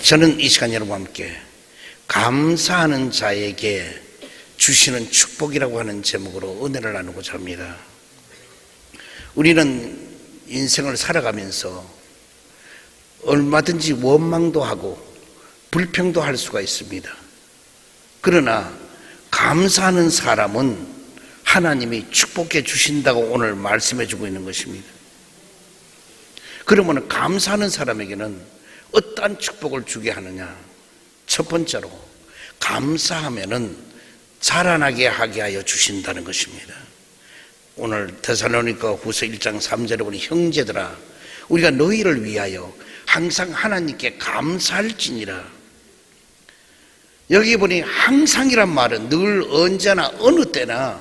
저는 이 시간 여러분과 함께 감사하는 자에게 주시는 축복이라고 하는 제목으로 은혜를 나누고자 합니다. 우리는 인생을 살아가면서 얼마든지 원망도 하고 불평도 할 수가 있습니다. 그러나 감사하는 사람은 하나님이 축복해 주신다고 오늘 말씀해 주고 있는 것입니다. 그러면 감사하는 사람에게는 어떠한 축복을 주게 하느냐? 첫 번째로 감사하면은 자라나게 하게 하여 주신다는 것입니다. 오늘 데살로니가 후서 1장 3절에 보니 형제들아 우리가 너희를 위하여 항상 하나님께 감사할지니라. 여기 보니 항상이란 말은 늘 언제나 어느 때나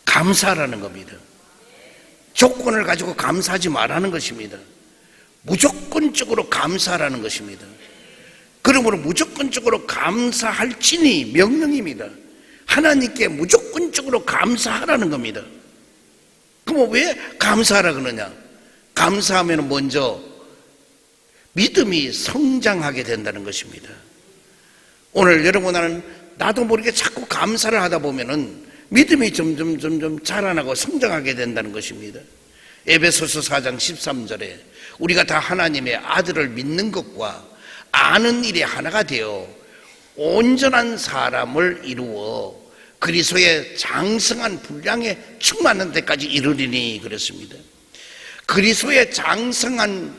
감사하라는 겁니다. 조건을 가지고 감사하지 말라는 것입니다. 무조건적으로 감사하라는 것입니다. 그러므로 무조건적으로 감사할지니 명령입니다. 하나님께 무조건적으로 감사하라는 겁니다. 그럼 왜 감사하라 그러냐? 감사하면 먼저 믿음이 성장하게 된다는 것입니다. 오늘 여러분은 나도 모르게 자꾸 감사를 하다 보면은 믿음이 점점 자라나고 성장하게 된다는 것입니다. 에베소서 4장 13절에 우리가 다 하나님의 아들을 믿는 것과 아는 일에 하나가 되어 온전한 사람을 이루어 그리스도의 장성한 분량에 충만한 데까지 이르리니 그랬습니다. 그리스도의 장성한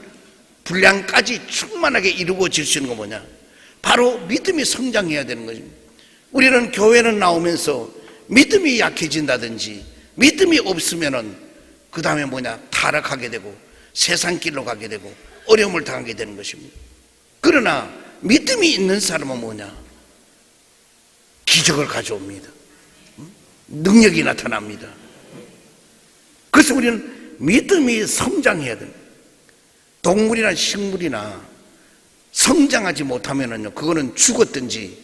분량까지 충만하게 이루어질 수 있는 건 뭐냐? 바로 믿음이 성장해야 되는 것입니다. 우리는 교회는 나오면서 믿음이 약해진다든지 믿음이 없으면은 그 다음에 뭐냐? 타락하게 되고 세상길로 가게 되고 어려움을 당하게 되는 것입니다. 그러나 믿음이 있는 사람은 뭐냐? 기적을 가져옵니다. 능력이 나타납니다. 그래서 우리는 믿음이 성장해야 됩니다. 동물이나 식물이나 성장하지 못하면은요, 그거는 죽었든지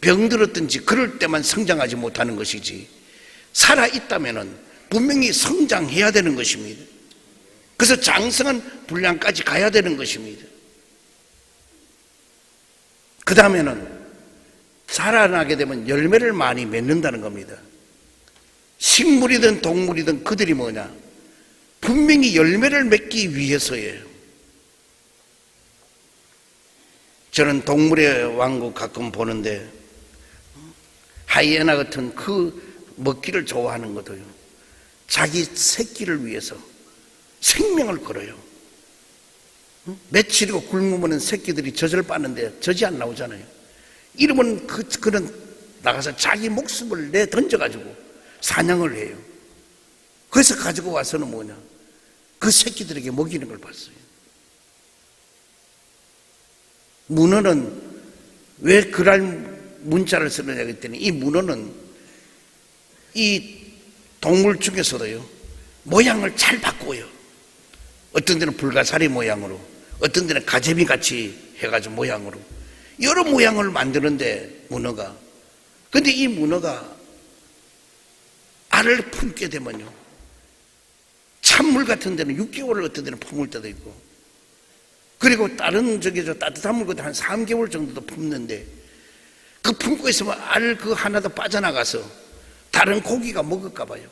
병들었든지 그럴 때만 성장하지 못하는 것이지, 살아있다면은 분명히 성장해야 되는 것입니다. 그래서 장성한 분량까지 가야 되는 것입니다. 그 다음에는 자라나게 되면 열매를 많이 맺는다는 겁니다. 식물이든 동물이든 그들이 뭐냐? 분명히 열매를 맺기 위해서예요. 저는 동물의 왕국 가끔 보는데 하이에나 같은 그 먹기를 좋아하는 것도요, 자기 새끼를 위해서 생명을 걸어요. 며칠이고 굶으면 새끼들이 젖을 빠는데 젖이 안 나오잖아요. 이러면 그는 나가서 자기 목숨을 내던져가지고 사냥을 해요. 그래서 가지고 와서는 뭐냐? 그 새끼들에게 먹이는 걸 봤어요. 문어는 왜 그랄 문자를 쓰느냐 했더니, 이 문어는 이 동물 중에서도요, 모양을 잘 바꿔요. 어떤 데는 불가사리 모양으로, 어떤 데는 가재미 같이 해가지고 모양으로 여러 모양을 만드는데 문어가, 근데 이 문어가 알을 품게 되면요, 찬물 같은 데는 6개월을 어떤 데는 품을 때도 있고, 그리고 다른 따뜻한 물 같은 한 3개월 정도도 품는데, 그 품고 있으면 알 그 하나도 빠져나가서 다른 고기가 먹을까 봐요.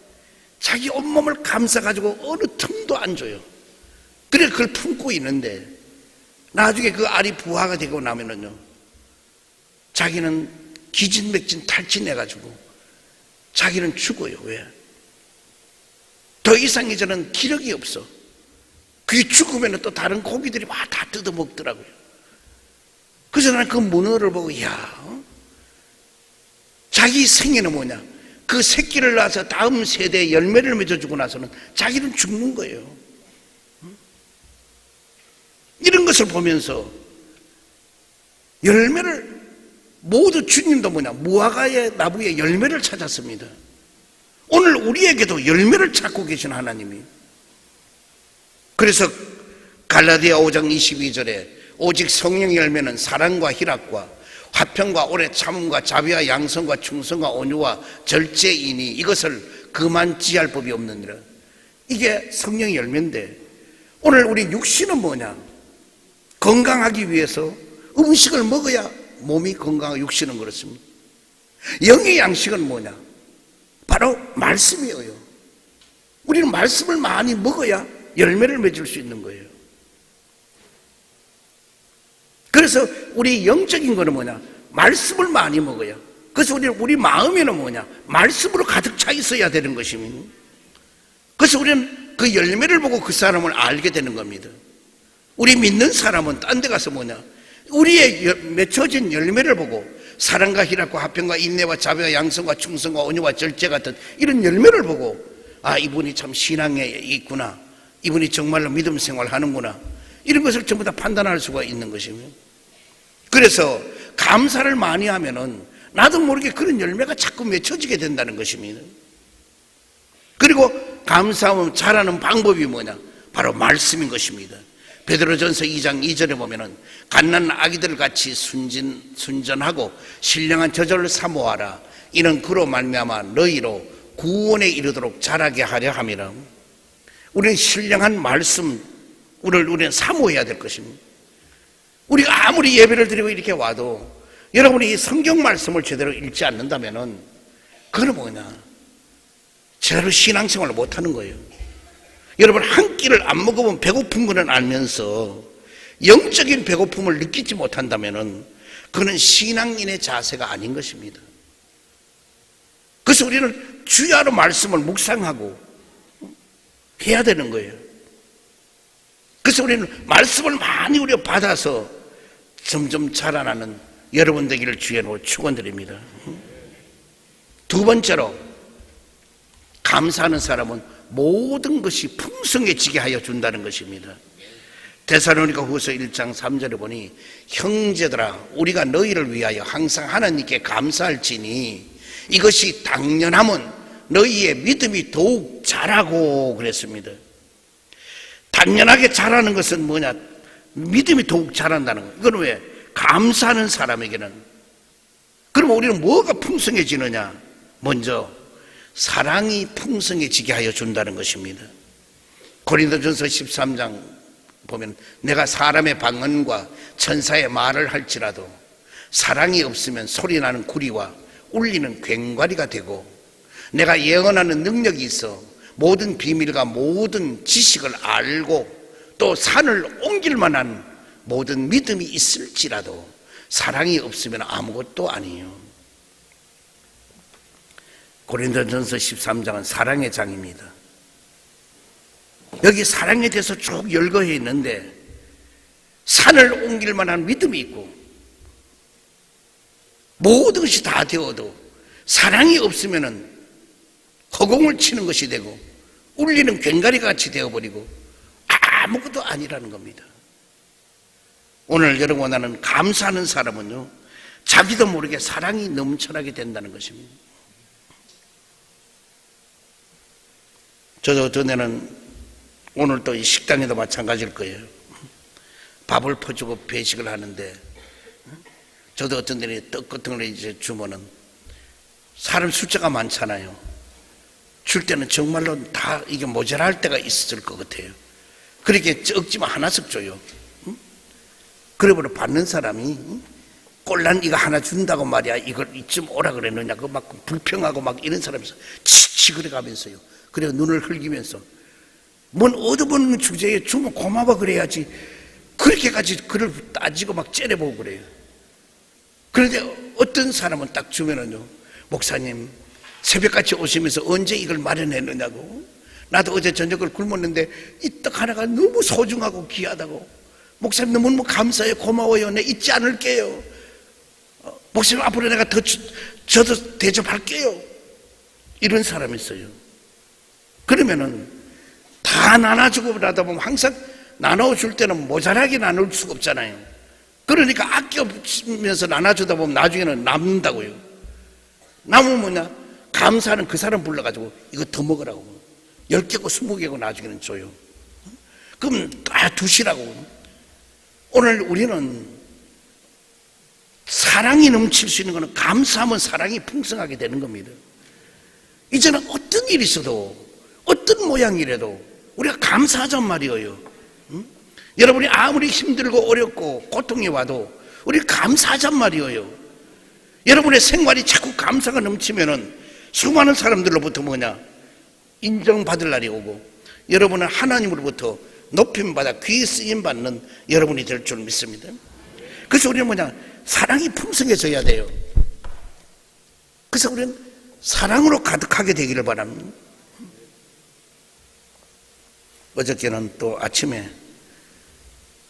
자기 온몸을 감싸가지고 어느 틈도 안 줘요. 그래 그걸 품고 있는데, 나중에 그 알이 부화가 되고 나면은요, 자기는 기진맥진 탈진해가지고 자기는 죽어요. 왜? 더 이상 이제는 기력이 없어. 그게 죽으면 또 다른 고기들이 막 다 뜯어먹더라고요. 그래서 나는 그 문어를 보고, 자기 생애는 뭐냐? 그 새끼를 낳아서 다음 세대에 열매를 맺어주고 나서는 자기는 죽는 거예요. 이런 것을 보면서 열매를, 모두 주님도 뭐냐? 무화과의 나무에 열매를 찾았습니다. 오늘 우리에게도 열매를 찾고 계신 하나님이, 그래서 갈라디아 5장 22절에 오직 성령의 열매는 사랑과 희락과 화평과 오래 참음과 자비와 양성과 충성과 온유와 절제이니 이것을 그만찌할 법이 없느니라. 이게 성령의 열매인데, 오늘 우리 육신은 뭐냐? 건강하기 위해서 음식을 먹어야 몸이 건강하고 육신은 그렇습니다. 영의 양식은 뭐냐? 바로 말씀이에요. 우리는 말씀을 많이 먹어야 열매를 맺을 수 있는 거예요. 그래서 우리 영적인 거는 뭐냐? 말씀을 많이 먹어야. 그래서 우리 마음에는 뭐냐? 말씀으로 가득 차 있어야 되는 것입니다. 그래서 우리는 그 열매를 보고 그 사람을 알게 되는 겁니다. 우리 믿는 사람은 딴 데 가서 뭐냐? 우리의 맺혀진 열매를 보고 사랑과 희락과 화평과 인내와 자비와 양성과 충성과 온유와 절제 같은 이런 열매를 보고 아, 이분이 참 신앙에 있구나, 이분이 정말로 믿음 생활하는구나, 이런 것을 전부 다 판단할 수가 있는 것입니다. 그래서 감사를 많이 하면은 나도 모르게 그런 열매가 자꾸 맺혀지게 된다는 것입니다. 그리고 감사하면 잘하는 방법이 뭐냐? 바로 말씀인 것입니다. 베드로전서 2장 2절에 보면은 갓난 아기들 같이 순전하고 신령한 저절을 사모하라. 이는 그로 말미암아 너희로 구원에 이르도록 자라게 하려 함이라. 우리는 신령한 말씀을 우리는 사모해야 될 것입니다. 우리가 아무리 예배를 드리고 이렇게 와도 여러분이 이 성경 말씀을 제대로 읽지 않는다면은 그건 뭐냐? 제대로 신앙생활을 못하는 거예요. 여러분, 한 끼를 안 먹으면 배고픈 거는 알면서 영적인 배고픔을 느끼지 못한다면은 그는 신앙인의 자세가 아닌 것입니다. 그래서 우리는 주야로 말씀을 묵상하고 해야 되는 거예요. 그래서 우리는 말씀을 많이 우리가 받아서 점점 자라나는 여러분 되기를 주의로 축원드립니다. 두 번째로, 감사하는 사람은 모든 것이 풍성해지게 하여 준다는 것입니다. 데살로니가 후서 1장 3절에 보니 형제들아, 우리가 너희를 위하여 항상 하나님께 감사할지니 이것이 당연하면 너희의 믿음이 더욱 자라고 그랬습니다. 당연하게 자라는 것은 뭐냐? 믿음이 더욱 자란다는 거예요. 이건 왜? 감사하는 사람에게는. 그럼 우리는 뭐가 풍성해지느냐? 먼저 사랑이 풍성해지게 하여 준다는 것입니다. 고린도전서 13장 보면 내가 사람의 방언과 천사의 말을 할지라도 사랑이 없으면 소리나는 구리와 울리는 괭과리가 되고, 내가 예언하는 능력이 있어 모든 비밀과 모든 지식을 알고 또 산을 옮길 만한 모든 믿음이 있을지라도 사랑이 없으면 아무것도 아니에요. 고린도전서 13장은 사랑의 장입니다. 여기 사랑에 대해서 쭉 열거해 있는데 산을 옮길 만한 믿음이 있고 모든 것이 다 되어도 사랑이 없으면 허공을 치는 것이 되고 울리는 괭가리 같이 되어버리고 아무것도 아니라는 겁니다. 오늘 여러분 원하는 감사하는 사람은요, 자기도 모르게 사랑이 넘쳐나게 된다는 것입니다. 저도 전에는 오늘 또 이 식당에도 마찬가지일 거예요. 밥을 퍼주고 배식을 하는데 저도 어떤 데는 떡 같은 걸 이제 주면은 사람 숫자가 많잖아요. 줄 때는 정말로 다 이게 모자랄 때가 있을 것 같아요. 그렇게 적지만 하나씩 줘요. 그러므로 받는 사람이 꼴난 이거 하나 준다고 말이야, 이걸 이쯤 오라 그랬느냐, 그 막 불평하고 막 이런 사람에서 치치 그래 가면서요. 그래서 눈을 흘기면서 뭔 얻어보는 주제에 주면 고마워 그래야지, 그렇게까지 그를 따지고 막 째려보고 그래요. 그런데 어떤 사람은 딱 주면은요, 목사님 새벽같이 오시면서 언제 이걸 마련했느냐고, 나도 어제 저녁을 굶었는데 이 떡 하나가 너무 소중하고 귀하다고, 목사님 너무 감사해요, 고마워요, 내 잊지 않을게요, 목사님 앞으로 내가 더 저도 대접할게요, 이런 사람이 있어요. 그러면은 다 나눠주고 그러다 보면 항상 나눠줄 때는 모자라게 나눌 수가 없잖아요. 그러니까 아껴면서 나눠주다 보면 나중에는 남는다고요. 남으면 뭐냐? 감사하는 그 사람 불러가지고 이거 더 먹으라고 10개고 20개고 나중에는 줘요. 그럼 다 두시라고. 오늘 우리는 사랑이 넘칠 수 있는 것은 감사하면 사랑이 풍성하게 되는 겁니다. 이제는 어떤 일이 있어도 어떤 모양이라도 우리가 감사하잔 말이에요. 여러분이 아무리 힘들고 어렵고 고통이 와도 우리 감사하잔 말이에요. 여러분의 생활이 자꾸 감사가 넘치면은 수많은 사람들로부터 뭐냐? 인정받을 날이 오고 여러분은 하나님으로부터 높임받아 귀 쓰임받는 여러분이 될 줄 믿습니다. 그래서 우리는 뭐냐? 사랑이 풍성해져야 돼요. 그래서 우리는 사랑으로 가득하게 되기를 바랍니다. 어저께는 또 아침에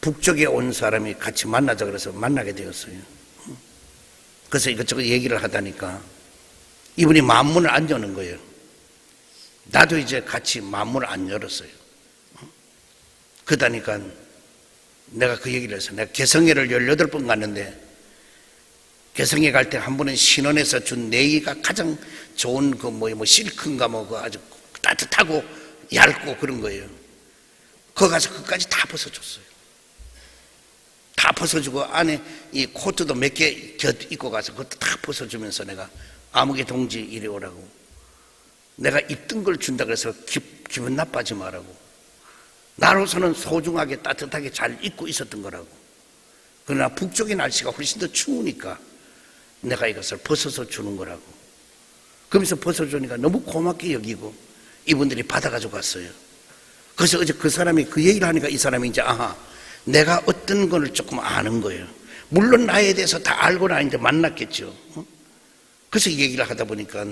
북쪽에 온 사람이 같이 만나자 그래서 만나게 되었어요. 그래서 이것저것 얘기를 하다니까 이분이 마음문을 안 여는 거예요. 나도 이제 같이 마음문을 안 열었어요. 그러다니까 내가 그 얘기를 해서 내가 개성회를 18번 갔는데 개성회 갈 때 한 번은 신원에서 준 네이가 가장 좋은 그 뭐 실크인가 뭐 그 아주 따뜻하고 얇고 그런 거예요. 거기 가서 그까지 다 벗어줬어요. 다 벗어주고 안에 이 코트도 몇 개 곁 입고 가서 그것도 다 벗어주면서 내가 아무개 동지 이리 오라고 내가 입던 걸 준다 그래서 기분 나빠지 말라고 나로서는 소중하게 따뜻하게 잘 입고 있었던 거라고. 그러나 북쪽의 날씨가 훨씬 더 추우니까 내가 이것을 벗어서 주는 거라고. 그러면서 벗어주니까 너무 고맙게 여기고 이분들이 받아가지고 갔어요. 그래서 어제 그 사람이 그 얘기를 하니까 이 사람이 이제 아하 내가 어떤 거를 조금 아는 거예요. 물론 나에 대해서 다 알고나 이제 만났겠죠. 그래서 이 얘기를 하다 보니까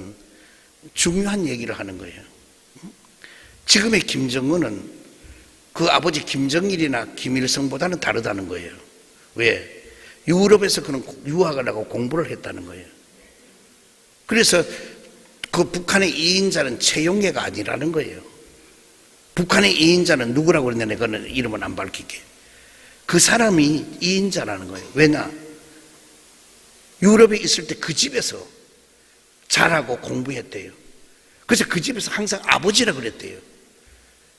중요한 얘기를 하는 거예요. 지금의 김정은은 그 아버지 김정일이나 김일성보다는 다르다는 거예요. 왜? 유럽에서 그는 유학을 하고 공부를 했다는 거예요. 그래서 그 북한의 2인자는 최용해가 아니라는 거예요. 북한의 2인자는 누구라고 그랬는데 그거는 이름은 안 밝힐게. 그 사람이 2인자라는 거예요. 왜냐? 유럽에 있을 때 그 집에서 자라고 공부했대요. 그래서 그 집에서 항상 아버지라 그랬대요.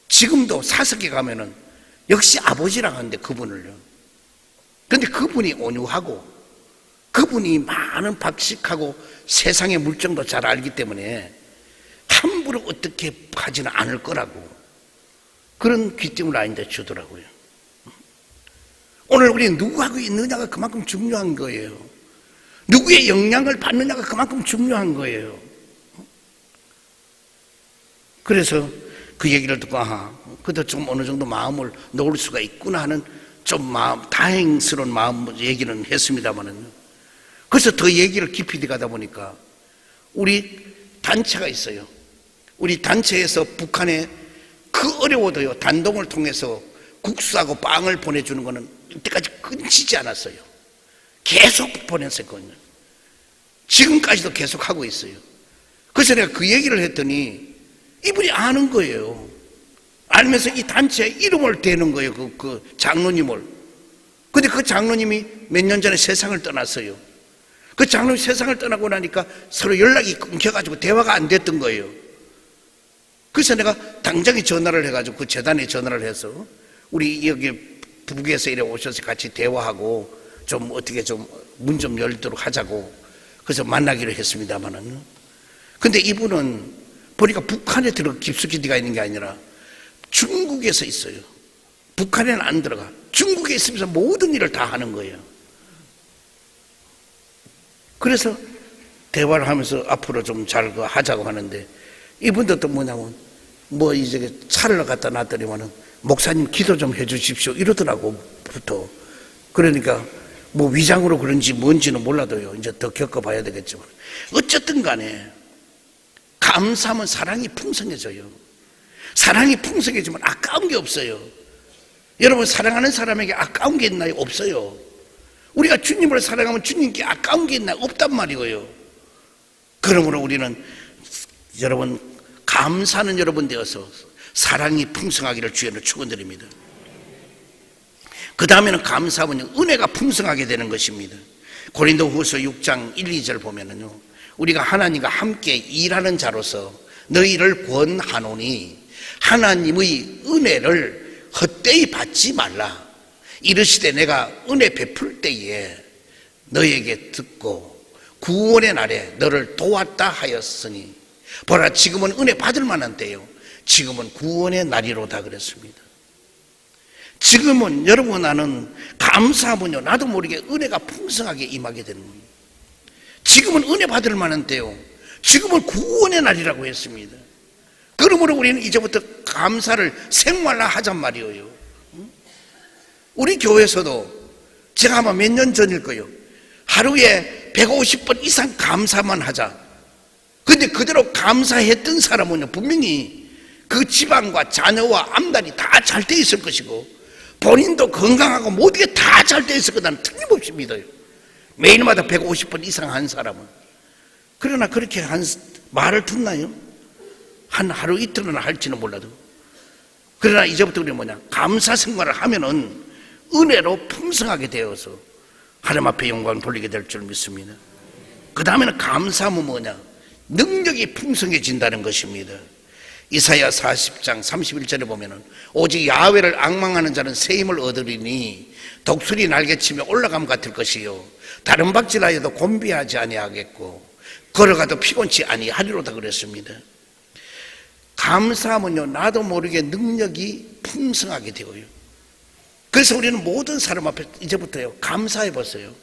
지금도 사석에 가면은 역시 아버지라 하는데 그분을요. 그런데 그분이 온유하고 그분이 많은 박식하고 세상의 물정도 잘 알기 때문에 함부로 어떻게 하지는 않을 거라고 그런 귀띔을 아닌데 주더라고요. 오늘 우리 누구하고 있느냐가 그만큼 중요한 거예요. 누구의 영향을 받느냐가 그만큼 중요한 거예요. 그래서 그 얘기를 듣고 그래도 좀 어느 정도 마음을 놓을 수가 있구나 하는 좀 다행스러운 마음 얘기는 했습니다만은 그래서 더 얘기를 깊이 들어가다 보니까 우리 단체가 있어요. 우리 단체에서 북한에 그 어려워도요 단동을 통해서 국수하고 빵을 보내주는 거는 이때까지 끊지지 않았어요. 계속 보냈었거든요. 지금까지도 계속 하고 있어요. 그래서 내가 그 얘기를 했더니 이분이 아는 거예요. 알면서 이 단체에 이름을 대는 거예요. 그 장로님을. 근데 그 장로님이 몇 년 전에 세상을 떠났어요. 그 장로님이 세상을 떠나고 나니까 서로 연락이 끊겨가지고 대화가 안 됐던 거예요. 그래서 내가 당장에 전화를 해가지고 그 재단에 전화를 해서 우리 여기 북에서 이래 오셔서 같이 대화하고 좀 어떻게 좀 문 좀 열도록 하자고 그래서 만나기로 했습니다만은 근데 이분은 보니까 북한에 깊숙이 들어가 있는 게 아니라 중국에서 있어요. 북한에는 안 들어가. 중국에 있으면서 모든 일을 다 하는 거예요. 그래서 대화를 하면서 앞으로 좀 잘 하자고 하는데 이분도 또 뭐냐면 뭐 이제 차를 갖다 놨더니만은 목사님 기도 좀 해주십시오 이러더라고 부터. 그러니까 뭐 위장으로 그런지 뭔지는 몰라도요 이제 더 겪어봐야 되겠지만 어쨌든 간에 감사하면 사랑이 풍성해져요. 사랑이 풍성해지면 아까운 게 없어요. 여러분 사랑하는 사람에게 아까운 게 있나요? 없어요. 우리가 주님을 사랑하면 주님께 아까운 게 있나요? 없단 말이에요. 그러므로 우리는 여러분 감사하는 여러분 되어서 사랑이 풍성하기를 주의로 축원드립니다. 그 다음에는 감사하면 은혜가 풍성하게 되는 것입니다. 고린도후서 6장 1, 2절 보면은요 우리가 하나님과 함께 일하는 자로서 너희를 권하노니 하나님의 은혜를 헛되이 받지 말라. 이르시되 내가 은혜 베풀 때에 너에게 듣고 구원의 날에 너를 도왔다 하였으니 보라 지금은 은혜 받을 만한 때요 지금은 구원의 날이로다 그랬습니다. 지금은 여러분 나는 감사하면요 나도 모르게 은혜가 풍성하게 임하게 되는 거예요. 지금은 은혜 받을 만한 때요. 지금은 구원의 날이라고 했습니다. 그러므로 우리는 이제부터 감사를 생활화하잔 말이에요. 우리 교회에서도 제가 아마 몇 년 전일 거예요. 하루에 150번 이상 감사만 하자. 근데 그대로 감사했던 사람은요 분명히 그 집안과 자녀와 앞날이 다 잘 돼 있을 것이고 본인도 건강하고 모든 게 다 잘 돼 있을 거다는 틀림없이 믿어요. 매일마다 150번 이상 한 사람은. 그러나 그렇게 한 말을 듣나요? 한 하루 이틀은 할지는 몰라도. 그러나 이제부터 우리는 뭐냐? 감사 생활을 하면은 은혜로 풍성하게 되어서 하나님 앞에 영광을 돌리게 될 줄 믿습니다. 그 다음에는 감사하면 뭐냐? 능력이 풍성해진다는 것입니다. 이사야 40장 31절에 보면은 오직 야훼를 앙망하는 자는 새 힘을 얻으리니 독수리 날개치며 올라감 같을 것이요 다른 박질하여도 곤비하지 아니하겠고 걸어가도 피곤치 아니하리로다 그랬습니다. 감사하면요 나도 모르게 능력이 풍성하게 되어요. 그래서 우리는 모든 사람 앞에 이제부터요 감사해 보세요.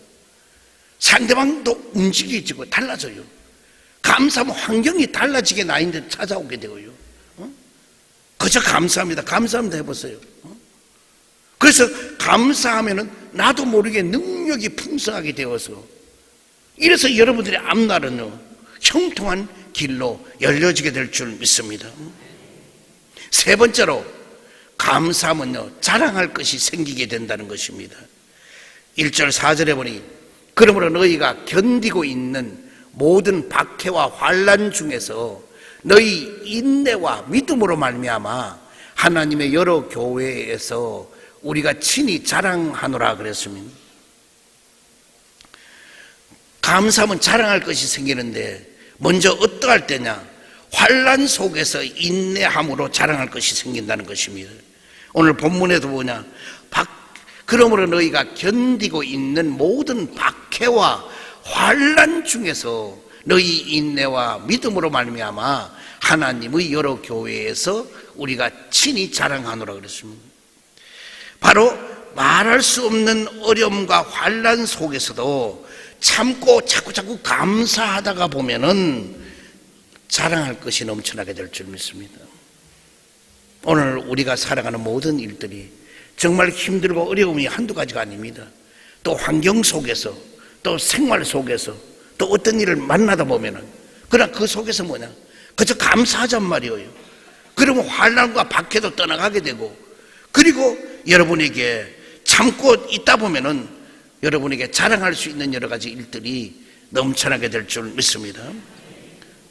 상대방도 움직이지고 달라져요. 감사하면 환경이 달라지게 나인데 찾아오게 되어요. 그저 감사합니다. 감사합니다 해보세요. 그래서 감사하면은 나도 모르게 능력이 풍성하게 되어서 이래서 여러분들의 앞날은요 형통한 길로 열려지게 될 줄 믿습니다. 세 번째로 감사하면요 자랑할 것이 생기게 된다는 것입니다. 1절 4절에 보니 그러므로 너희가 견디고 있는 모든 박해와 환난 중에서 너희 인내와 믿음으로 말미암아 하나님의 여러 교회에서 우리가 친히 자랑하노라 그랬습니다. 감사하면 자랑할 것이 생기는데 먼저 어떠할 때냐? 환난 속에서 인내함으로 자랑할 것이 생긴다는 것입니다. 오늘 본문에도 뭐냐? 그러므로 너희가 견디고 있는 모든 박해와 환난 중에서 너희 인내와 믿음으로 말미암아 하나님의 여러 교회에서 우리가 친히 자랑하노라 그랬습니다. 바로 말할 수 없는 어려움과 환난 속에서도 참고 자꾸 감사하다가 보면은 자랑할 것이 넘쳐나게 될 줄 믿습니다. 오늘 우리가 살아가는 모든 일들이 정말 힘들고 어려움이 한두 가지가 아닙니다. 또 환경 속에서 또 생활 속에서 또 어떤 일을 만나다 보면은 그러나 그 속에서 뭐냐? 그저 감사하잔 말이에요. 그러면 환난과 박해도 떠나가게 되고 그리고 여러분에게 참고 있다 보면은 여러분에게 자랑할 수 있는 여러 가지 일들이 넘쳐나게 될 줄 믿습니다.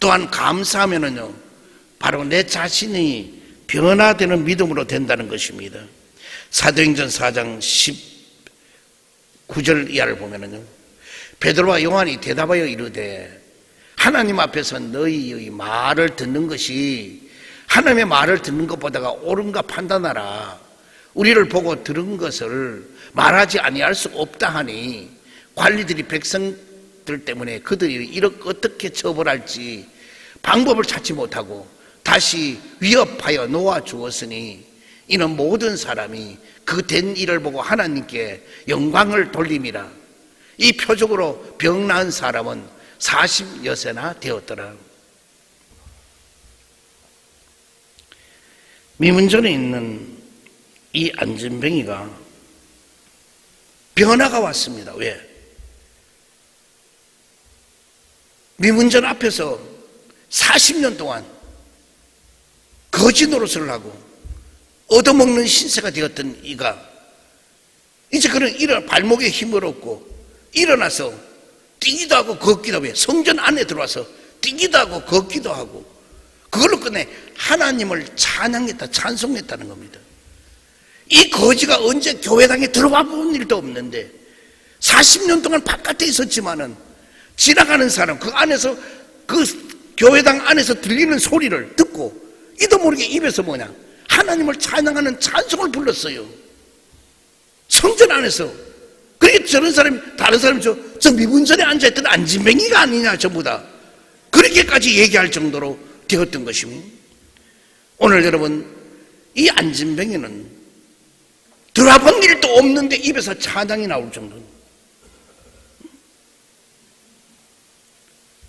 또한 감사하면은요 바로 내 자신이 변화되는 믿음으로 된다는 것입니다. 사도행전 4장 19절 이하를 보면은요 베드로와 요한이 대답하여 이르되 하나님 앞에서 너희의 말을 듣는 것이 하나님의 말을 듣는 것보다가 옳은가 판단하라. 우리를 보고 들은 것을 말하지 아니할 수 없다 하니 관리들이 백성들 때문에 그들이 이렇게 어떻게 처벌할지 방법을 찾지 못하고 다시 위협하여 놓아 주었으니 이는 모든 사람이 그 된 일을 보고 하나님께 영광을 돌림이라. 이 표적으로 병 나은 사람은 40여세나 되었더라. 미문전에 있는 이 안진뱅이가 변화가 왔습니다. 왜? 미문전 앞에서 40년 동안 거지 노릇을 하고 얻어먹는 신세가 되었던 이가 이제 그는 발목에 힘을 얻고 일어나서 뛰기도 하고 걷기도 하고 성전 안에 들어와서 뛰기도 하고 걷기도 하고 그걸로 끝내 하나님을 찬양했다 찬송했다는 겁니다. 이 거지가 언제 교회당에 들어와 본 일도 없는데 40년 동안 바깥에 있었지만은 지나가는 사람 그 안에서 그 교회당 안에서 들리는 소리를 듣고 이도 모르게 입에서 뭐냐 하나님을 찬양하는 찬송을 불렀어요. 성전 안에서. 그러니까 저런 사람이 다른 사람이 저 미문전에 앉아있던 안진뱅이가 아니냐 전부 다 그렇게까지 얘기할 정도로 되었던 것입니다. 오늘 여러분 이 안진뱅이는 들어본 일도 없는데 입에서 찬양이 나올 정도는.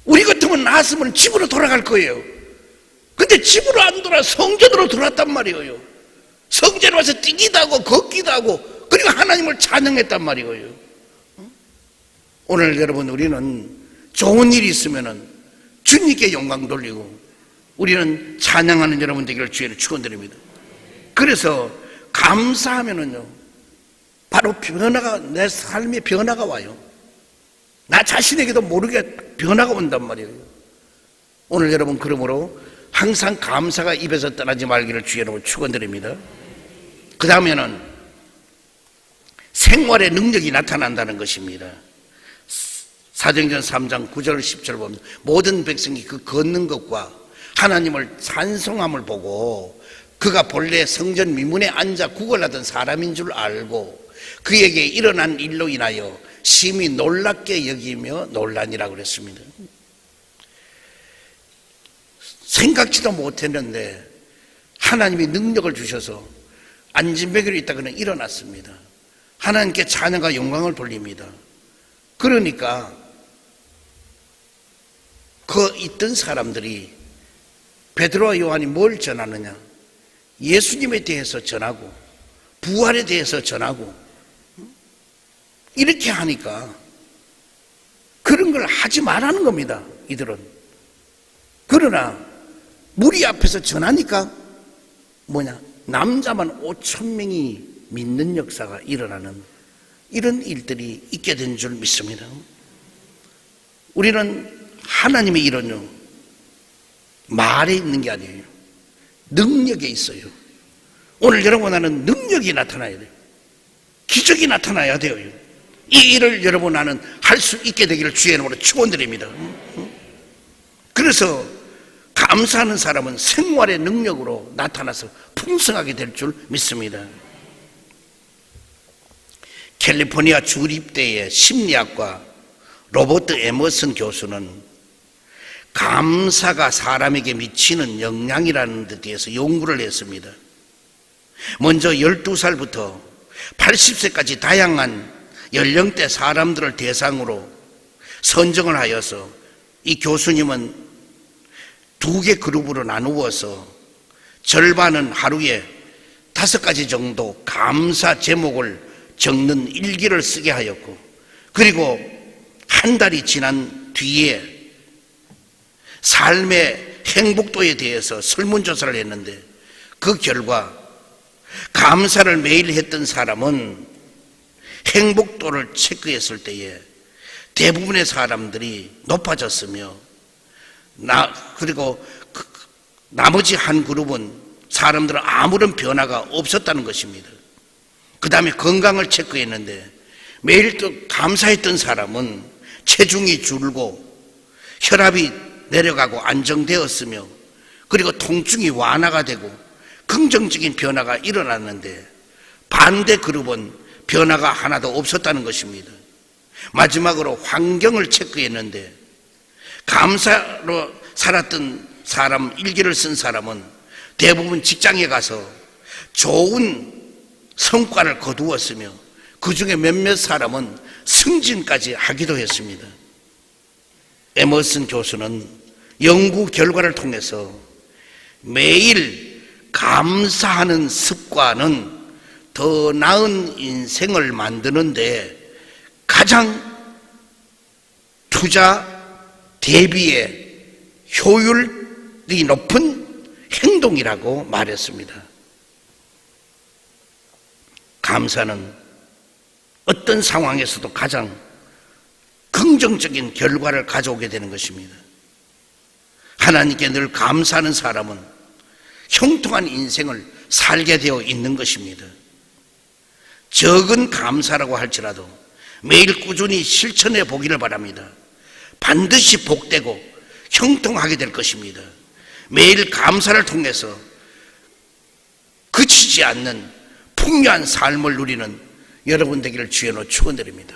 우리 같으면 나왔으면 집으로 돌아갈 거예요. 근데 집으로 안 돌아 성전으로 들어왔단 말이에요. 성전에 와서 뛰기도 하고 걷기도 하고 그리고 하나님을 찬양했단 말이에요. 오늘 여러분 우리는 좋은 일이 있으면 주님께 영광 돌리고 우리는 찬양하는 여러분 되기를 주의를 축원드립니다. 그래서 감사하면은요 바로 변화가, 내 삶의 변화가 와요. 나 자신에게도 모르게 변화가 온단 말이에요. 오늘 여러분 그러므로 항상 감사가 입에서 떠나지 말기를 주의로 축원드립니다. 그 다음에는 생활의 능력이 나타난다는 것입니다. 사도행전 3장 9절 10절 보면 모든 백성이 그 걷는 것과 하나님을 찬송함을 보고 그가 본래 성전 미문에 앉아 구걸하던 사람인 줄 알고 그에게 일어난 일로 인하여 심히 놀랍게 여기며 놀라니라 그랬습니다. 생각지도 못했는데 하나님이 능력을 주셔서 안진뱅이로 있다가는 일어났습니다. 하나님께 찬양과 영광을 돌립니다. 그러니까 그 있던 사람들이 베드로와 요한이 뭘 전하느냐? 예수님에 대해서 전하고 부활에 대해서 전하고 이렇게 하니까 그런 걸 하지 말라는 겁니다. 이들은. 그러나 무리 앞에서 전하니까 뭐냐? 남자만 5,000명이 믿는 역사가 일어나는 이런 일들이 있게 된 줄 믿습니다. 우리는 하나님의 일은요 말에 있는 게 아니에요. 능력에 있어요. 오늘 여러분 나는 능력이 나타나야 돼요. 기적이 나타나야 돼요. 이 일을 여러분 나는 할 수 있게 되기를 주의 이름으로 축원드립니다. 그래서 감사하는 사람은 생활의 능력으로 나타나서 풍성하게 될 줄 믿습니다. 캘리포니아 주립대의 심리학과 로버트 에머슨 교수는 감사가 사람에게 미치는 영향이라는 데 대해서 연구를 했습니다. 먼저 12살부터 80세까지 다양한 연령대 사람들을 대상으로 선정을 하여서 이 교수님은 2개 그룹으로 나누어서 절반은 하루에 5가지 정도 감사 제목을 적는 일기를 쓰게 하였고 그리고 한 달이 지난 뒤에 삶의 행복도에 대해서 설문조사를 했는데 그 결과 감사를 매일 했던 사람은 행복도를 체크했을 때에 대부분의 사람들이 높아졌으며 그리고 나머지 한 그룹은 사람들은 아무런 변화가 없었다는 것입니다. 그 다음에 건강을 체크했는데 매일 또 감사했던 사람은 체중이 줄고 혈압이 내려가고 안정되었으며 그리고 통증이 완화가 되고 긍정적인 변화가 일어났는데 반대 그룹은 변화가 하나도 없었다는 것입니다. 마지막으로 환경을 체크했는데 감사로 살았던 사람, 일기를 쓴 사람은 대부분 직장에 가서 좋은 성과를 거두었으며 그 중에 몇몇 사람은 승진까지 하기도 했습니다. 에머슨 교수는 연구 결과를 통해서 매일 감사하는 습관은 더 나은 인생을 만드는데 가장 투자 대비의 효율이 높은 행동이라고 말했습니다. 감사는 어떤 상황에서도 가장 긍정적인 결과를 가져오게 되는 것입니다. 하나님께 늘 감사하는 사람은 형통한 인생을 살게 되어 있는 것입니다. 적은 감사라고 할지라도 매일 꾸준히 실천해 보기를 바랍니다. 반드시 복되고 형통하게 될 것입니다. 매일 감사를 통해서 그치지 않는 풍요한 삶을 누리는 여러분 되기를 주의로 축원드립니다.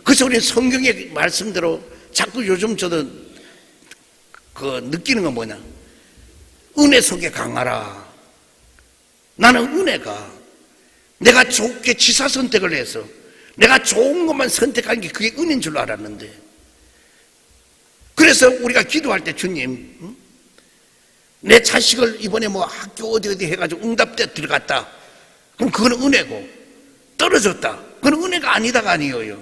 그래서 우리 성경의 말씀대로 자꾸 요즘 저도 느끼는 건 뭐냐? 은혜 속에 강하라. 나는 은혜가 내가 좋게 지사 선택을 해서 내가 좋은 것만 선택한 게 그게 은혜인 줄 알았는데, 그래서 우리가 기도할 때 주님, 내 자식을 이번에 뭐 학교 어디 해가지고 응답대 들어갔다, 그럼 그건 은혜고, 떨어졌다, 그건 은혜가 아니다가 아니에요.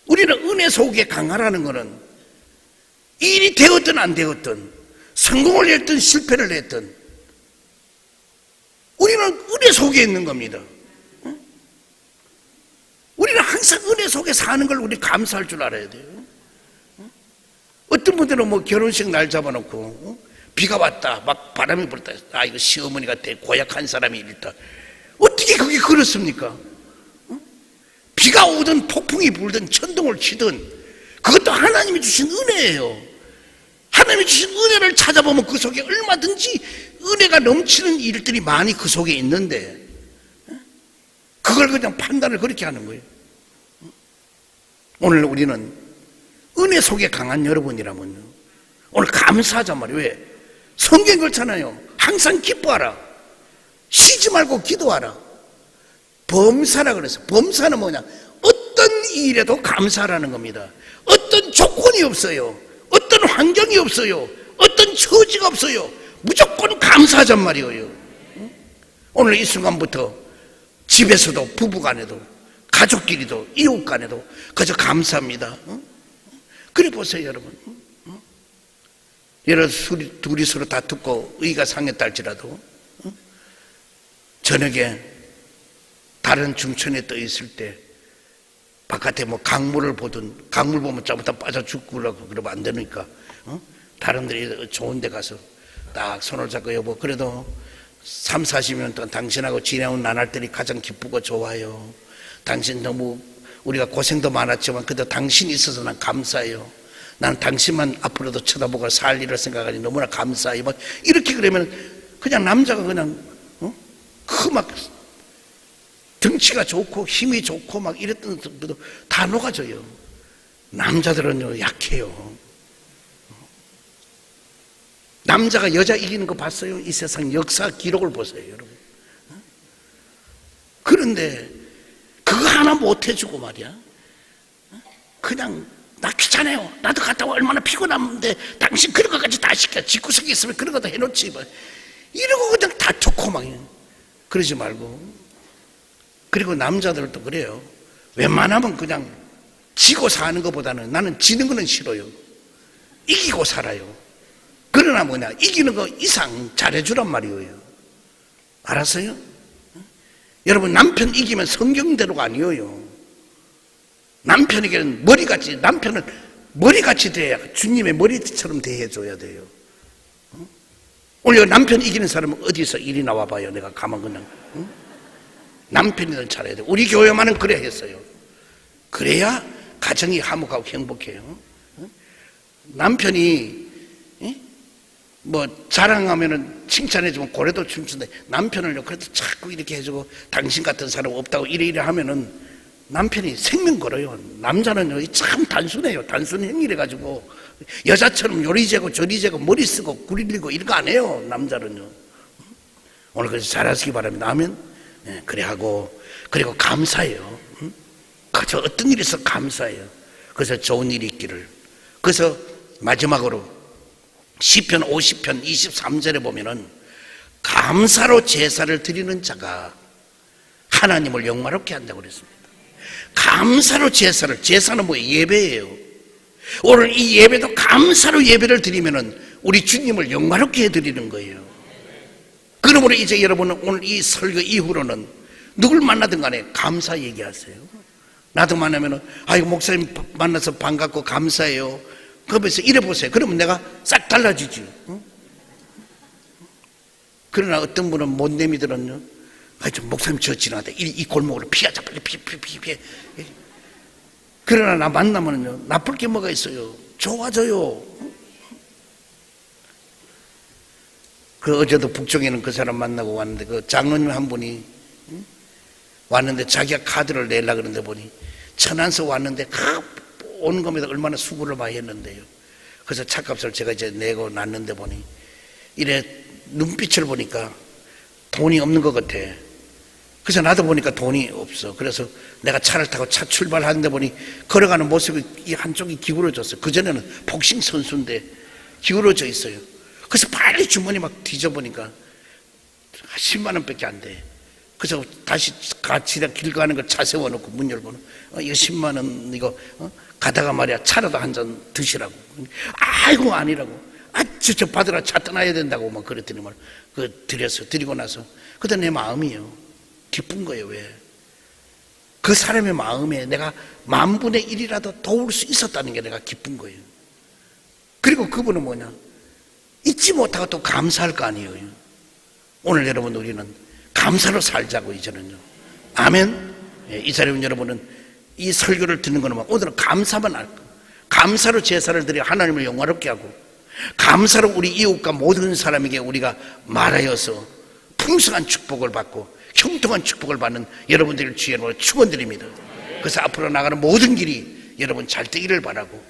우리는 은혜 속에 강하라는 거는 일이 되었든 안 되었든, 성공을 했든 실패를 했든 우리는 은혜 속에 있는 겁니다. 우리는 항상 은혜 속에 사는 걸 우리 감사할 줄 알아야 돼요. 어떤 분들은 뭐 결혼식 날 잡아놓고 비가 왔다, 막 바람이 불었다, 아 이거 시어머니가 고약한 사람이 이랬다. 어떻게 그게 그렇습니까? 비가 오든 폭풍이 불든 천둥을 치든 그것도 하나님이 주신 은혜예요. 하나님이 주신 은혜를 찾아보면 그 속에 얼마든지 은혜가 넘치는 일들이 많이 그 속에 있는데, 그걸 그냥 판단을 그렇게 하는 거예요. 오늘 우리는 은혜 속에 강한 여러분이라면요, 오늘 감사하자 말이에요. 왜? 성경 그렇잖아요. 항상 기뻐하라, 쉬지 말고 기도하라, 범사라 그래서. 범사는 뭐냐? 어떤 일에도 감사하라는 겁니다. 어떤 조건이 없어요, 어떤 환경이 없어요, 어떤 처지가 없어요, 무조건 감사하잔 말이에요. 오늘 이 순간부터 집에서도 부부간에도 가족끼리도 이웃간에도 그저 감사합니다. 그래 보세요 여러분. 여러분 둘이 서로 다투고 의가 상했다 할지라도 저녁에 다른 중천에 떠 있을 때 바깥에 뭐 강물을 보든, 강물 보면 잘못하면 빠져 죽으라고 그러면 안 되니까 다른 데 좋은 데 가서 딱 손을 잡고, 여보 그래도 3, 40년 동안 당신하고 지내온 나날들이 가장 기쁘고 좋아요. 당신 너무 우리가 고생도 많았지만 그래도 당신이 있어서 난 감사해요. 난 당신만 앞으로도 쳐다보고 살 일을 생각하니 너무나 감사해요. 막 이렇게 그러면 그냥 남자가 그냥 그 막 등치가 좋고 힘이 좋고 막 이랬던 것도 다 녹아져요. 남자들은요 약해요. 남자가 여자 이기는 거 봤어요? 이 세상 역사 기록을 보세요 여러분. 그런데 그거 하나 못 해주고 말이야, 그냥 나 귀찮아요, 나도 갔다 와, 얼마나 피곤한데 당신 그런 것까지 다 시켜, 집구석에 있으면 그런 거 다 해놓지 뭐. 이러고 그냥 다투고 막. 그러지 말고. 그리고 남자들도 그래요. 웬만하면 그냥 지고 사는 것보다는 나는 지는 거는 싫어요. 이기고 살아요. 그러나 뭐냐, 이기는 거 이상 잘해주란 말이에요. 알았어요? 여러분, 남편 이기면 성경대로가 아니에요. 남편에게는 남편은 머리같이 대해야, 주님의 머리처럼 대해줘야 돼요. 오늘 남편 이기는 사람은 어디서 이리 나와봐요. 내가 가만 그냥. 남편이든 잘해야 돼. 우리 교회만은 그래 했어요. 그래야 가정이 화목하고 행복해요. 남편이 뭐 자랑하면은 칭찬해주면 고래도 춤춘데, 남편을요 그래도 자꾸 이렇게 해주고 당신 같은 사람 없다고 이래 하면은 남편이 생명 걸어요. 남자는요 참 단순해요. 단순 행위를 가지고 여자처럼 요리재고 저리재고 머리 쓰고 구리리고 이런 거 안 해요. 남자는요. 오늘 그래서 잘하시기 바랍니다. 아멘. 네, 그래 하고, 그리고 감사해요. 저 어떤 일이 있어 감사해요. 그래서 좋은 일이 있기를. 그래서 마지막으로 시편 50편 23절에 보면은 감사로 제사를 드리는 자가 하나님을 영화롭게 한다고 그랬습니다. 감사로 제사는 뭐예요? 예배예요. 오늘 이 예배도 감사로 예배를 드리면은 우리 주님을 영화롭게 해드리는 거예요. 그러므로 이제 여러분은 오늘 이 설교 이후로는 누굴 만나든 간에 감사 얘기하세요. 나도 만나면은 아이고 목사님 만나서 반갑고 감사해요. 그러면서 이래 보세요. 그러면 내가 싹 달라지지. 그러나 어떤 분은 못 내미들은요, 하여튼 목사님 저 지나가다 이 골목으로 피하자, 빨리 피해. 그러나 나 만나면은요 나쁠 게 뭐가 있어요? 좋아져요. 그 어제도 북쪽에는 그 사람 만나고 왔는데, 그 장로님 한 분이 왔는데 자기가 카드를 내려고 그러는데 보니 천안서 왔는데 오는 겁니다. 얼마나 수고를 많이 했는데요. 그래서 차값을 제가 이제 내고 났는데 보니 이래 눈빛을 보니까 돈이 없는 것 같아. 그래서 나도 보니까 돈이 없어. 그래서 내가 차를 타고 차 출발하는데 보니 걸어가는 모습이 이 한쪽이 기울어졌어요. 그전에는 복싱 선수인데 기울어져 있어요. 그래서 빨리 주머니 막 뒤져보니까 10만 원밖에 안 돼. 그래서 다시 같이 길 가는 거 차 세워놓고 문 열고는 이거 10만 원 이거 가다가 말이야 차라도 한 잔 드시라고. 아이고 아니라고. 저 받으라 차 떠나야 된다고 막 그랬더니 말 드리고 나서 그때 내 마음이요. 기쁜 거예요. 왜? 그 사람의 마음에 내가 10,000분의 1이라도 도울 수 있었다는 게 내가 기쁜 거예요. 그리고 그분은 뭐냐? 잊지 못하고 또 감사할 거 아니에요. 오늘 여러분 우리는 감사로 살자고 이제는요. 아멘. 이 자리에 여러분은 이 설교를 듣는 거는 오늘은 감사만 할 거. 감사로 제사를 드려 하나님을 영화롭게 하고 감사로 우리 이웃과 모든 사람에게 우리가 말하여서 풍성한 축복을 받고 형통한 축복을 받는 여러분들을 주의로 축원드립니다. 그래서 앞으로 나가는 모든 길이 여러분 잘 되기를 바라고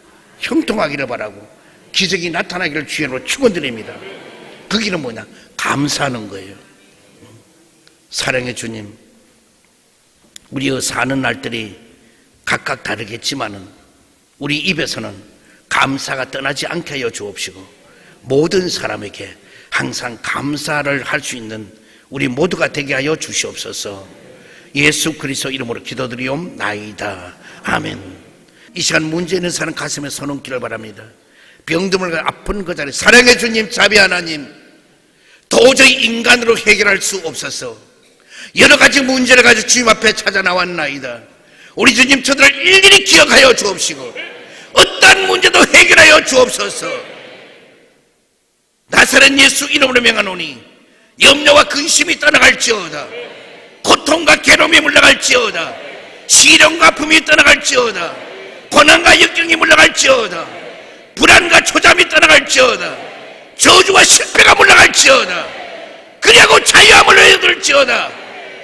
형통하기를 바라고 기적이 나타나기를 주의로 축원드립니다. 그 길은 뭐냐? 감사하는 거예요. 사랑의 주님, 우리의 사는 날들이 각각 다르겠지만은 우리 입에서는 감사가 떠나지 않게 하여 주옵시고 모든 사람에게 항상 감사를 할 수 있는 우리 모두가 되게 하여 주시옵소서. 예수 그리스도 이름으로 기도드리옵나이다. 아멘. 이 시간 문제 있는 사람 가슴에 손얹기를 바랍니다. 병듦을 아픈 그 자리 사랑의 주님 자비 하나님 도저히 인간으로 해결할 수 없어서 여러 가지 문제를 가지고 주님 앞에 찾아 나왔나이다. 우리 주님 저들을 일일이 기억하여 주옵시고 어떠한 문제도 해결하여 주옵소서. 나사렛 예수 이름으로 명하노니 염려와 근심이 떠나갈지어다. 고통과 괴로움이 물러갈지어다. 시련과 아픔이 떠나갈지어다. 고난과 역경이 물러갈지어다. 불안과 초잠이 떠나갈지어다. 저주와 실패가 물러갈지어다. 그리하고 자유함을 얻을지어다.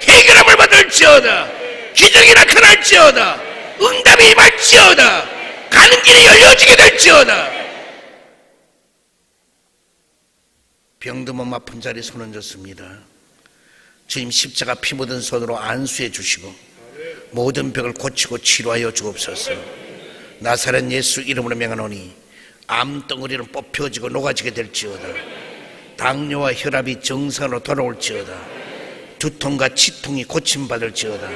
해결함을 받을지어다. 기적이 나타날지어다. 응답이 임할지어다. 가는 길이 열려지게 될지어다. 병든 아픈 자리에 손 얹었습니다. 주님 십자가 피 묻은 손으로 안수해 주시고 모든 병을 고치고 치료하여 주옵소서. 나사렛 예수 이름으로 명하노니 암덩어리는 뽑혀지고 녹아지게 될지어다. 당뇨와 혈압이 정상으로 돌아올지어다. 두통과 치통이 고침받을지어다.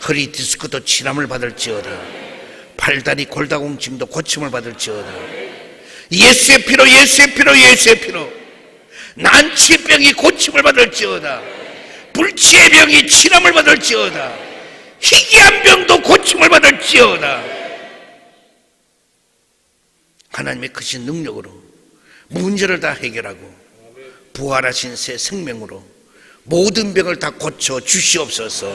허리 디스크도 치람을 받을지어다. 팔다리 골다공증도 고침을 받을지어다. 예수의 피로 예수의 피로 예수의 피로 난치병이 고침을 받을지어다. 불치의 병이 치람을 받을지어다. 희귀한 병도 고침을 받을지어다. 하나님의 크신 능력으로 문제를 다 해결하고 부활하신 새 생명으로 모든 병을 다 고쳐 주시옵소서.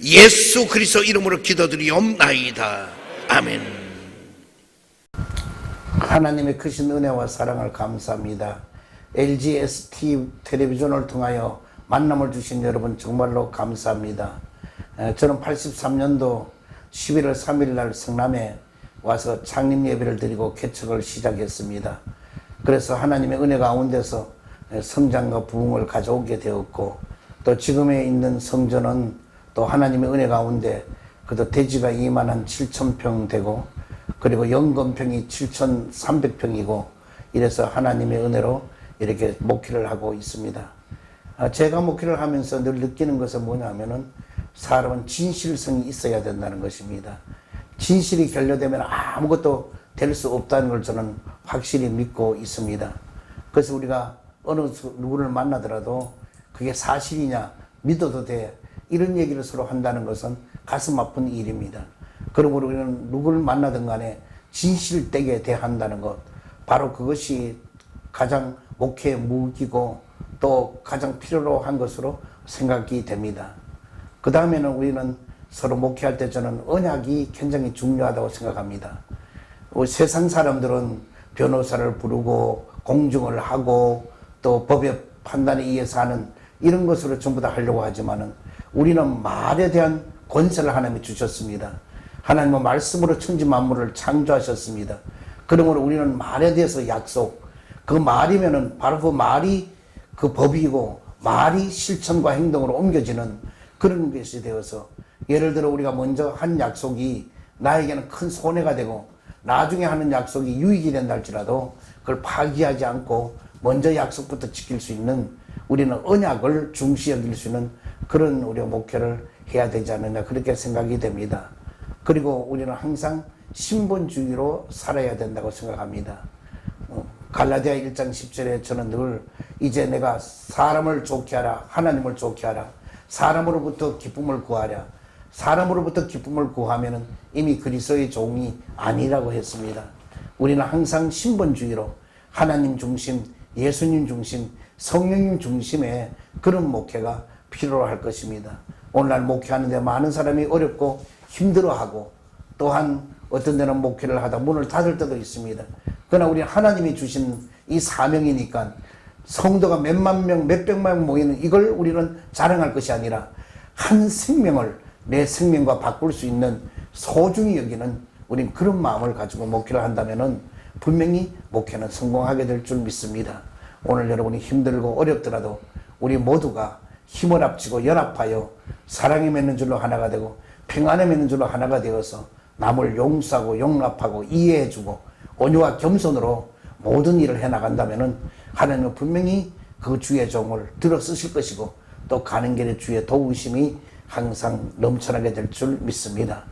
예수 그리스도 이름으로 기도드리옵나이다. 아멘. 하나님의 크신 은혜와 사랑을 감사합니다. LGST 텔레비전을 통하여 만남을 주신 여러분 정말로 감사합니다. 저는 83년도 11월 3일 날 성남에 와서 창립 예배를 드리고 개척을 시작했습니다. 그래서 하나님의 은혜 가운데서 성장과 부흥을 가져오게 되었고 또 지금에 있는 성전은 또 하나님의 은혜 가운데 그도 대지가 2만 7,000평 되고 그리고 연건평이 7,300평이고 이래서 하나님의 은혜로 이렇게 목회를 하고 있습니다. 제가 목회를 하면서 늘 느끼는 것은 뭐냐면은 사람은 진실성이 있어야 된다는 것입니다. 진실이 결여되면 아무것도 될 수 없다는 걸 저는 확실히 믿고 있습니다. 그래서 우리가 어느 누구를 만나더라도 그게 사실이냐 믿어도 돼 이런 얘기를 서로 한다는 것은 가슴 아픈 일입니다. 그러므로 우리는 누구를 만나든 간에 진실되게 대한다는 것 바로 그것이 가장 목회의 무기고 또 가장 필요로 한 것으로 생각이 됩니다. 그 다음에는 우리는 서로 목회할 때 저는 언약이 굉장히 중요하다고 생각합니다. 세상 사람들은 변호사를 부르고 공증을 하고 또 법의 판단에 의해서 하는 이런 것으로 전부 다 하려고 하지만은 우리는 말에 대한 권세를 하나님이 주셨습니다. 하나님은 말씀으로 천지 만물을 창조하셨습니다. 그러므로 우리는 말에 대해서 약속, 그 말이면은 바로 그 말이 그 법이고 말이 실천과 행동으로 옮겨지는 그런 것이 되어서, 예를 들어 우리가 먼저 한 약속이 나에게는 큰 손해가 되고 나중에 하는 약속이 유익이 된다 할지라도 그걸 파기하지 않고 먼저 약속부터 지킬 수 있는, 우리는 언약을 중시 여길 수 있는 그런 우리가 목회를 해야 되지 않느냐, 그렇게 생각이 됩니다. 그리고 우리는 항상 신본주의로 살아야 된다고 생각합니다. 갈라디아 1장 10절에 저는 늘 이제 내가 사람을 좋게 하라, 하나님을 좋게 하라, 사람으로부터 기쁨을 구하랴, 사람으로부터 기쁨을 구하면은 이미 그리스도의 종이 아니라고 했습니다. 우리는 항상 신본주의로 하나님 중심, 예수님 중심, 성령님 중심의 그런 목회가 필요할 것입니다. 오늘날 목회하는데 많은 사람이 어렵고 힘들어하고, 또한 어떤 데는 목회를 하다 문을 닫을 때도 있습니다. 그러나 우리 하나님이 주신 이 사명이니까 성도가 몇만 명, 몇백만 명 모이는 이걸 우리는 자랑할 것이 아니라 한 생명을 내 생명과 바꿀 수 있는 소중히 여기는, 우린 그런 마음을 가지고 목회를 한다면은 분명히 목회는 성공하게 될 줄 믿습니다. 오늘 여러분이 힘들고 어렵더라도 우리 모두가 힘을 합치고 연합하여 사랑이 맺는 줄로 하나가 되고 평안에 맺는 줄로 하나가 되어서 남을 용서하고 용납하고 이해해주고 온유와 겸손으로 모든 일을 해나간다면 하나님은 분명히 그 주의 종을 들어 쓰실 것이고, 또 가는 길에 주의 도우심이 항상 넘쳐나게 될 줄 믿습니다.